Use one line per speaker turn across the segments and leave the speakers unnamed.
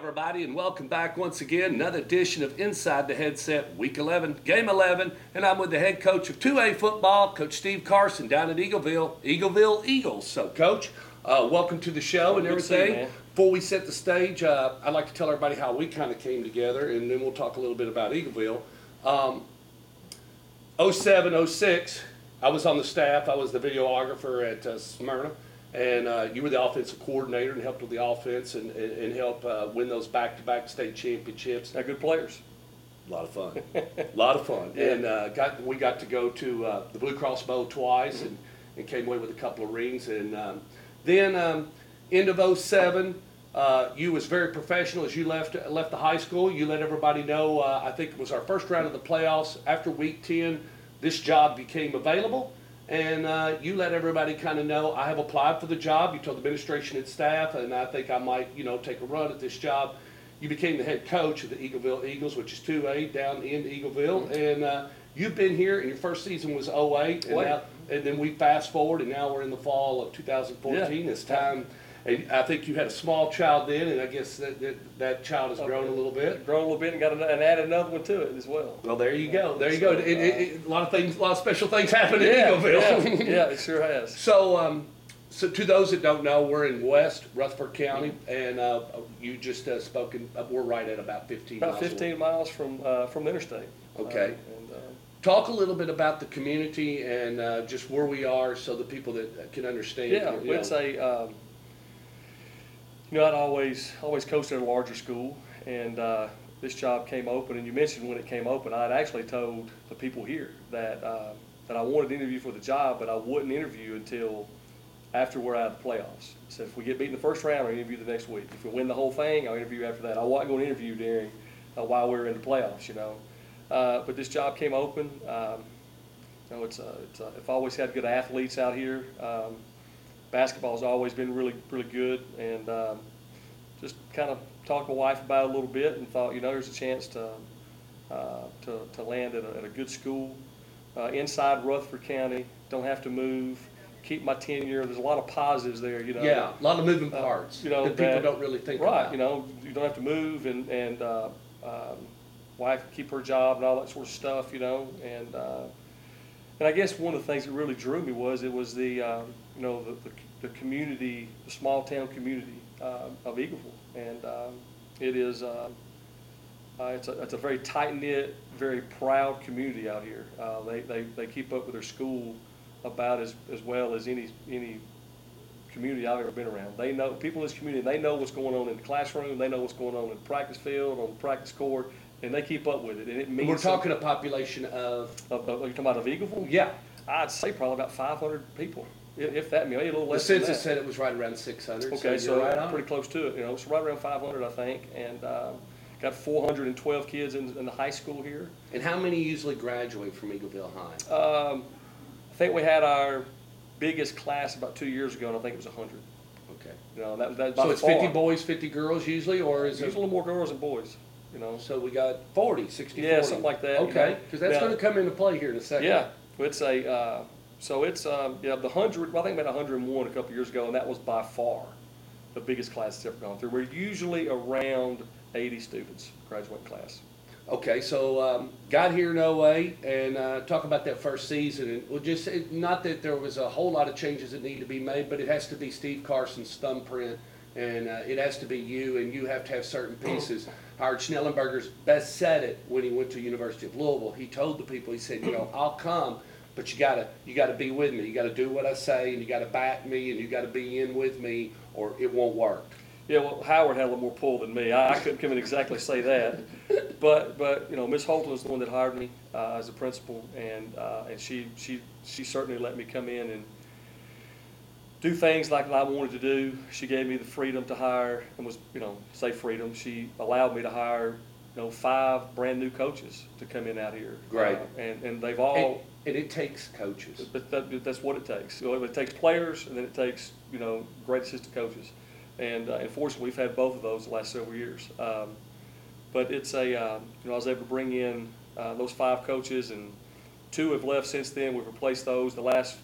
everybody, and welcome back once again. Another edition of Inside the Headset, Week 11, Game 11, and I'm with the head coach of 2A football, Coach Steve Carson, down at Eagleville Eagles. So, Coach, welcome to the show and everything. Before we set the stage, I'd like to tell everybody how we kind of came together, and then we'll talk a little bit about Eagleville. 07, 06, I was on the staff. I was the videographer at Smyrna. And you were the offensive coordinator and helped with the offense and helped win those back-to-back state championships.
They're good players.
A lot of fun. A lot of fun. Yeah. And we got to go to the Blue Cross Bowl twice and came away with a couple of rings. And then end of 07, you was very professional as you left the high school. You let everybody know, I think it was our first round of the playoffs. After week 10, this job became available. And you let everybody kind of know, I have applied for the job. You told the administration and staff, and I think I might, take a run at this job. You became the head coach of the Eagleville Eagles, which is 2A down in Eagleville. And you've been here, and your first season was 08. And then we fast forward, and now we're in the fall of 2014. Yeah. It's time. And I think you had a small child then, and I guess that child has grown a little bit.
Grown a little bit and added another one to it as well.
Well, there you go. There you go. A lot of special things happen in Eagleville.
Yeah, it sure has.
So to those that don't know, we're in West Rutherford County, and you just spoken. We're right at about 15 miles.
About 15 miles from the interstate.
Okay. Talk a little bit about the community and just where we are, so the people that can understand.
Yeah, it's a. I'd always coached at a larger school, and this job came open. And you mentioned when it came open, I'd actually told the people here that I wanted to interview for the job, but I wouldn't interview until after we're out of the playoffs. I said, if we get beat in the first round, I'll interview the next week. If we win the whole thing, I'll interview after that. I wasn't going to interview during while we were in the playoffs, But this job came open. I've always had good athletes out here. Basketball's always been really, really good, and just kind of talked to my wife about it a little bit, and thought, there's a chance to land at a good school inside Rutherford County. Don't have to move. Keep my tenure. There's a lot of positives there,
Yeah, a lot of moving parts that people don't really think about.
Right, you don't have to move, and wife keep her job and all that sort of stuff, And I guess one of the things that really drew me was the community, the small town community of Eagleville, and it is it's a very tight knit, very proud community out here. They keep up with their school about as well as any community I've ever been around. They know people in this community. They know what's going on in the classroom. They know what's going on in the practice field, on the practice court. And they keep up with it, and it means.
We're talking a population of.
You're talking about of Eagleville?
Yeah,
I'd say probably about 500 people, if that, maybe a little less.
The census said it was right around 600.
Okay, so right pretty close to it. It's right around 500, I think, and got 412 kids in the high school here.
And how many usually graduate from Eagleville High?
I think we had our biggest class about 2 years ago, and I think it was 100.
Okay.
That's
so it's 50 boys, 50 girls usually, or is it?
Usually a little more girls than boys.
So we got 40, 60,
yeah,
40.
something like that.
Okay, because that's going to come into play here in a second.
Yeah, it's the 100. Well, I think about 101 a couple years ago, and that was by far the biggest class that's ever gone through. We're usually around 80 students graduating class.
Okay, so got here in 08 and talk about that first season. And we'll just not that there was a whole lot of changes that need to be made, but it has to be Steve Carson's thumbprint, and it has to be you, and you have to have certain pieces. Howard Schnellenberger's best said it when he went to University of Louisville. He told the people, he said, I'll come, but you gotta be with me. You gotta do what I say, and you gotta back me, and you gotta be in with me, or it won't work.
Yeah, well, Howard had a little more pull than me. I couldn't come and exactly say That, but Miss Holton was the one that hired me as a principal, and she certainly let me come in and do things like I wanted to do. She gave me the freedom to hire, and was, say freedom. She allowed me to hire, 5 brand new coaches to come in out here.
Great.
And they've all.
And it takes coaches.
That's what it takes. It takes players, and then it takes, great assistant coaches. And unfortunately, we've had both of those the last several years. But it's I was able to bring in those 5 coaches, and 2 have left since then. We've replaced those. The last,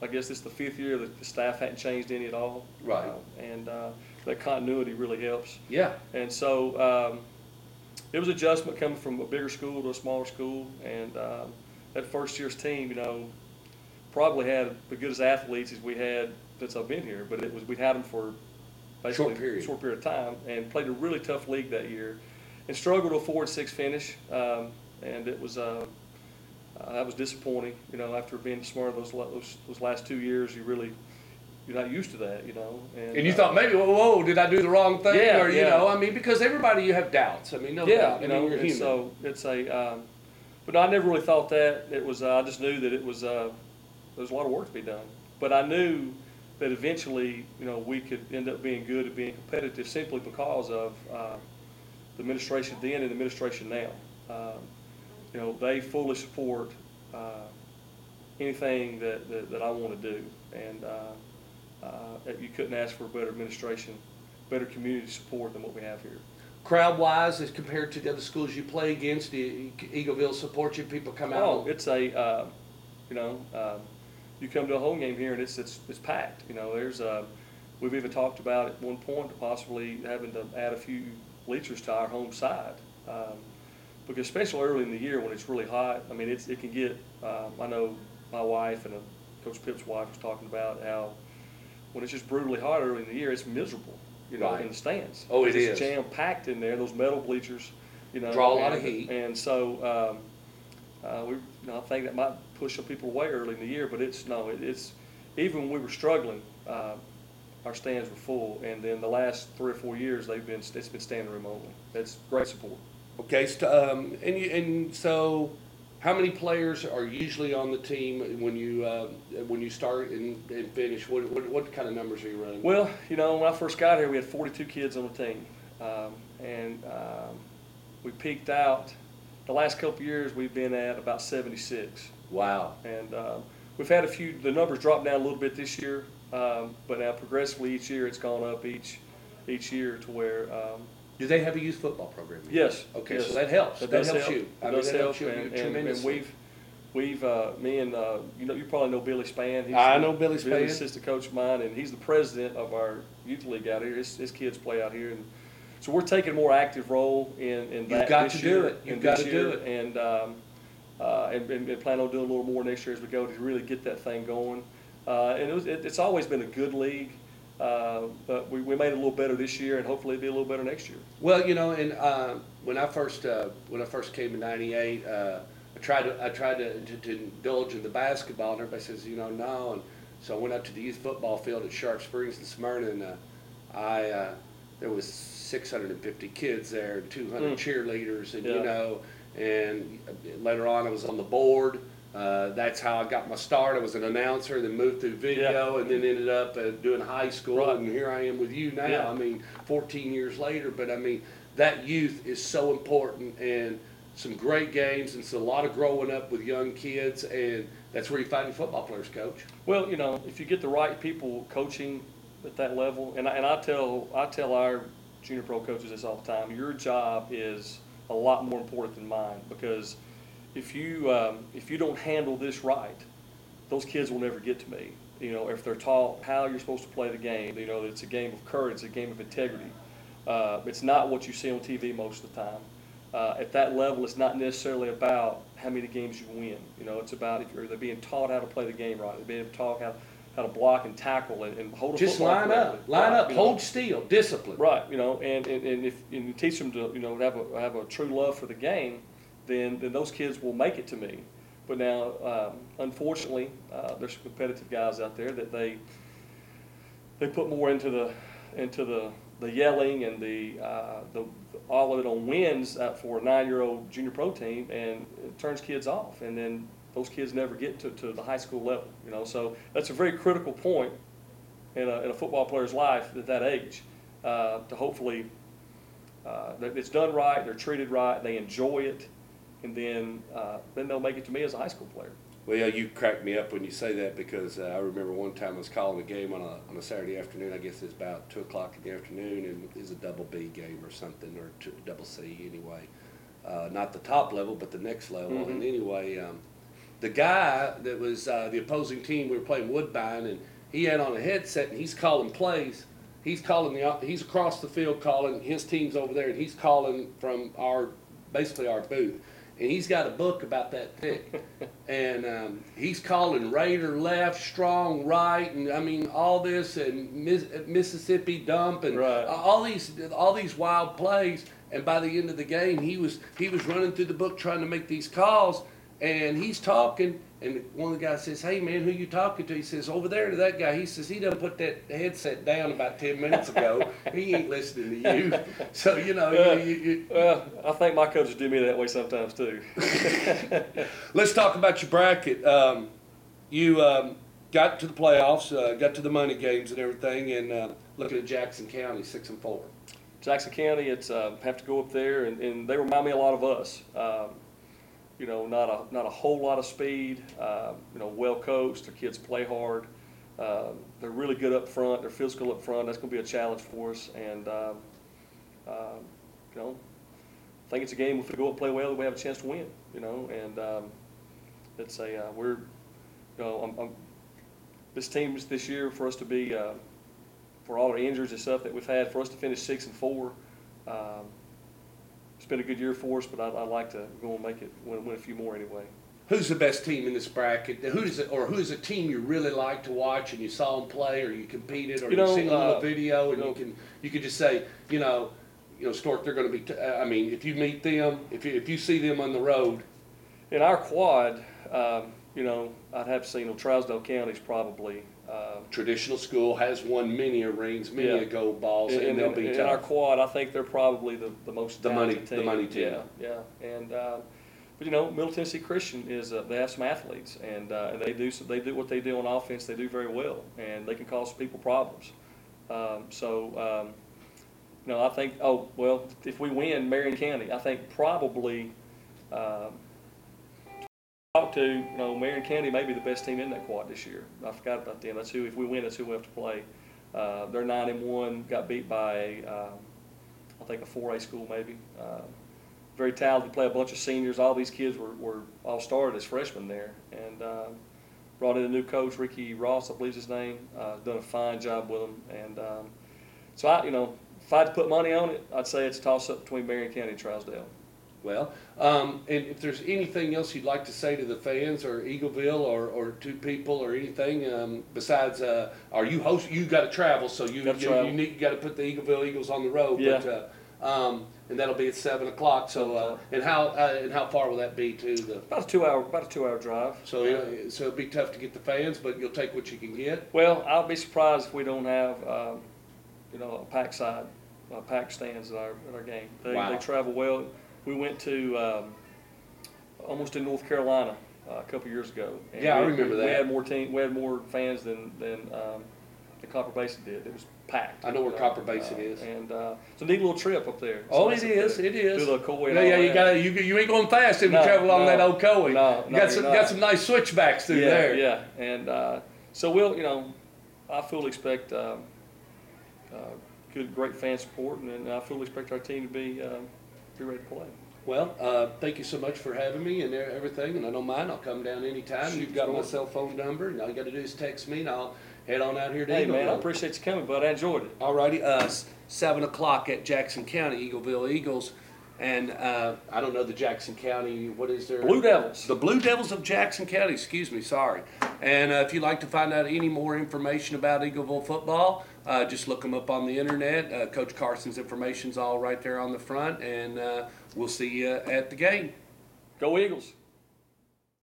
I guess this is the 5th year that the staff hadn't changed any at all.
Right.
that continuity really helps.
Yeah.
And so it was adjustment coming from a bigger school to a smaller school, and that first year's team, probably had as good as athletes as we had since I've been here, but we'd had them for basically a short period of time, and played a really tough league that year, and struggled to a 4-6 finish, and it was that was disappointing. After being smart those last 2 years, you're not used to that,
And you thought maybe, whoa, did I do the wrong thing?
Yeah,
or
yeah.
because everybody, you have doubts. No doubt. You're
and
human.
so it's but I never really thought that. It was, I just knew that it was, there was a lot of work to be done. But I knew that eventually, we could end up being good at being competitive simply because of the administration then and the administration now. They fully support anything that I want to do, and you couldn't ask for a better administration, better community support than what we have here.
Crowd-wise, as compared to the other schools you play against, Eagleville support you? People come out?
Oh, it's you come to a home game here and it's packed. We've even talked about at one point possibly having to add a few bleachers to our home side, because especially early in the year when it's really hot. It can get. I know my wife and Coach Pip's wife was talking about how when it's just brutally hot early in the year, it's miserable.
Right.
In the stands.
Oh, it
it's
is
jam packed in there. Those metal bleachers.
Draw a lot of heat.
And so I think that might push some people away early in the year, but it's even when we were struggling, our stands were full, and then the last 3 or 4 years it's been standing room only. That's great support.
Okay, so how many players are usually on the team when you start and finish? What kind of numbers are you running?
Well, when I first got here, we had 42 kids on the team, and we peaked out. The last couple of years, we've been at about 76.
Wow.
And we've had a few. The numbers dropped down a little bit this year, but now progressively each year it's gone up each year to where.
Do they have a youth football program?
Yes.
Okay,
yes.
so that helps. That helps
help.
you.
That does help.
Helps you tremendously.
And we've me and you probably know Billy Spann.
I know Billy Spann.
Billy's assistant coach of mine, and he's the president of our youth league out here. His kids play out here, and so we're taking a more active role in that.
You've got to do it. You've got to do it.
And plan on doing a little more next year as we go to really get that thing going. And it's always been a good league. But we made it a little better this year, and hopefully it'll be a little better next year.
Well, and when I first came in '98, I tried to indulge in the basketball, and everybody says, no. And so I went out to the youth football field at Sharp Springs in Smyrna, and there was 650 kids there, and 200 cheerleaders, and and later on I was on the board. That's how I got my start. I was an announcer, then moved through video, and then ended up doing high school.
Right.
And here I am with you now.
Yeah.
14 years later. But that youth is so important, and some great games, and it's a lot of growing up with young kids, and that's where you find your football players, Coach.
Well, if you get the right people coaching at that level, and I tell our junior pro coaches this all the time. Your job is a lot more important than mine, because if you don't handle this right, those kids will never get to me. If they're taught how you're supposed to play the game, it's a game of courage, it's a game of integrity. It's not what you see on TV most of the time. At that level, it's not necessarily about how many games you win. It's about if they're being taught how to play the game right, they're being taught how to block and tackle and hold a
just
football
line up, hold still, discipline.
Right, and if you teach them to have a true love for the game, then those kids will make it to me. But now, unfortunately, there's some competitive guys out there that they put more into the yelling and the all of it on wins for a 9-year-old junior pro team, and it turns kids off, and then those kids never get to the high school level. So that's a very critical point in a football player's life at that age, to hopefully it's done right, they're treated right, they enjoy it, and then they'll make it to me as a high school player.
Well, yeah, you crack me up when you say that, because I remember one time I was calling a game on a Saturday afternoon. I guess it's about 2 o'clock in the afternoon, and it was a double B game or something, or double C anyway. Not the top level, but the next level.
Mm-hmm.
And anyway, the guy that was the opposing team, we were playing Woodbine, and he had on a headset, and he's calling plays. he's across the field calling, his team's over there, and he's calling from basically our booth. And he's got a book about that thick. And he's calling Raider left, strong right, and I mean all this, and Mississippi dump, and
Right.
all these wild plays. And by the end of the game, he was running through the book trying to make these calls, and he's talking. And one of the guys says, "Hey man, who you talking to?" He says, "Over there to that guy." He says, "He done put that headset down about 10 minutes ago. He ain't listening to you." So you know.
Well, I think my coaches do me that way sometimes too.
Let's talk about your bracket. You got to the playoffs, got to the money games and everything, and looking at Jackson County, 6-4.
Jackson County, it's have to go up there, and they remind me a lot of us. You know, not a whole lot of speed. You know, well coached. Their kids play hard. They're really good up front. They're physical up front. That's going to be a challenge for us. And you know, I think it's a game. If we go up and play well, we have a chance to win. You know, and it's we're, you know, this team this year for us to be for all the injuries and stuff that we've had, for us to finish 6-4. It's been a good year for us, but I'd like to go and make it win a few more anyway.
Who's the best team in this bracket? Who's a team you really like to watch, and you saw them play, or you competed, or you've seen a little video, and you can just say, you know, Stork, they're going to be. I mean, if you meet them, if you see them on the road,
in our quad, you know, I'd have to say, you know, Trousdale County's probably.
Traditional school has won many rings, many gold balls, and they'll be tough.
In our quad, I think they're probably the most talented team.
The money team.
Yeah. And but you know, Middle Tennessee Christian is they have some athletes, and they do what they do on offense. They do very well, and they can cause people problems. You know, I think. Oh well, if we win Marion County, I think probably. Talk to, you know, Marion County may be the best team in that quad this year. I forgot about them. That's who, if we win, that's who we have to play. They're 9-1, got beat by, I think, a 4A school maybe. Very talented, play a bunch of seniors. All these kids were all started as freshmen there. And brought in a new coach, Ricky Ross, I believe his name. Done a fine job with them. And so, you know, if I had to put money on it, I'd say it's a toss-up between Marion County and Trousdale.
Well, and if there's anything else you'd like to say to the fans or Eagleville or to people or anything besides, are you host? You got to travel, so you got to put the Eagleville Eagles on the road.
Yeah.
But, and that'll be at 7 o'clock. So, and how far will that be to the?
About a 2-hour drive.
So it'll be tough to get the fans, but you'll take what you can get.
Well, I'll be surprised if we don't have, you know, a packed stands at our game. They travel well. We went to almost in North Carolina a couple years ago. And
I remember that.
We had more fans than Copper Basin did. It was packed.
I know where Copper Basin is.
And it's a neat little trip up there.
Oh, it is. It is.
Do the Coy.
You ain't going fast if you travel along that old Coy.
No,
you got some nice switchbacks through there.
Yeah, and so we'll, you know, I fully expect great fan support, and I fully expect our team to be ready to play.
Well, thank you so much for having me and everything, and I don't mind. I'll come down anytime. You've got my cell phone number, and all you got to do is text me, and I'll head on out here to Eagleville.
Hey, man, I appreciate you coming, bud. I enjoyed it.
All righty. 7 o'clock at Jackson County, Eagleville Eagles. And I don't know the Jackson County, what is there?
Blue Devils.
The Blue Devils of Jackson County, excuse me, sorry. And if you'd like to find out any more information about Eagleville football, just look them up on the internet. Coach Carson's information's all right there on the front, and we'll see you at the game.
Go Eagles.